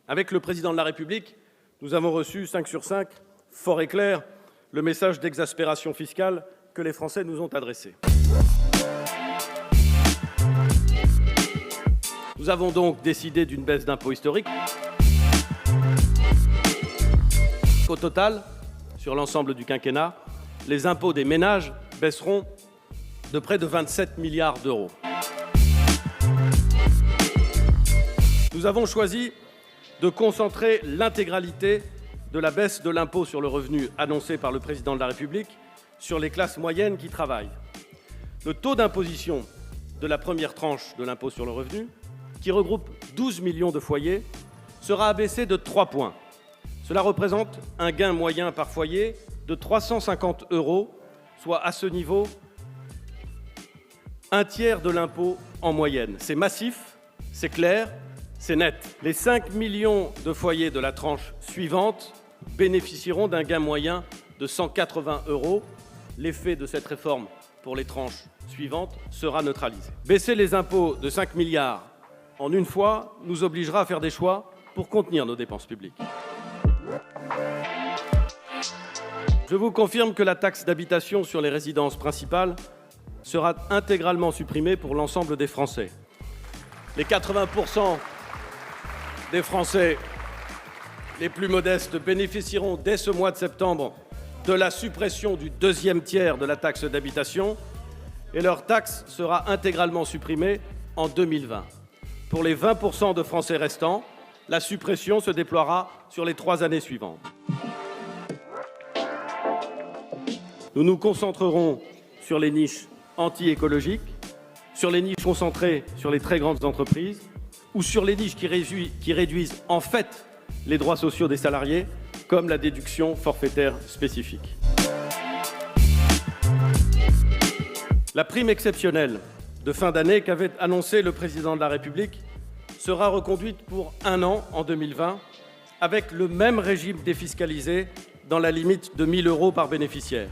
Avec le Président de la République, nous avons reçu 5 sur 5, fort et clair, le message d'exaspération fiscale que les Français nous ont adressé. Nous avons donc décidé d'une baisse d'impôts historique. Au total, sur l'ensemble du quinquennat, les impôts des ménages baisseront de près de 27 milliards d'euros. Nous avons choisi de concentrer l'intégralité de la baisse de l'impôt sur le revenu annoncée par le Président de la République sur les classes moyennes qui travaillent. Le taux d'imposition de la première tranche de l'impôt sur le revenu, qui regroupe 12 millions de foyers, sera abaissé de 3 points. Cela représente un gain moyen par foyer de 350 €, soit à ce niveau un tiers de l'impôt en moyenne. C'est massif, c'est clair, c'est net. Les 5 millions de foyers de la tranche suivante bénéficieront d'un gain moyen de 180 €. L'effet de cette réforme pour les tranches suivantes sera neutralisé. Baisser les impôts de 5 milliards en une fois nous obligera à faire des choix pour contenir nos dépenses publiques. Je vous confirme que la taxe d'habitation sur les résidences principales sera intégralement supprimée pour l'ensemble des Français. Les 80% des Français les plus modestes bénéficieront dès ce mois de septembre de la suppression du deuxième tiers de la taxe d'habitation et leur taxe sera intégralement supprimée en 2020. Pour les 20% de Français restants, la suppression se déploiera sur les 3 années suivantes. Nous nous concentrerons sur les niches anti-écologiques, sur les niches concentrées sur les très grandes entreprises ou sur les niches qui réduisent en fait les droits sociaux des salariés, comme la déduction forfaitaire spécifique. La prime exceptionnelle de fin d'année qu'avait annoncée le Président de la République sera reconduite pour 1 an en 2020, avec le même régime défiscalisé dans la limite de 1 000 € par bénéficiaire.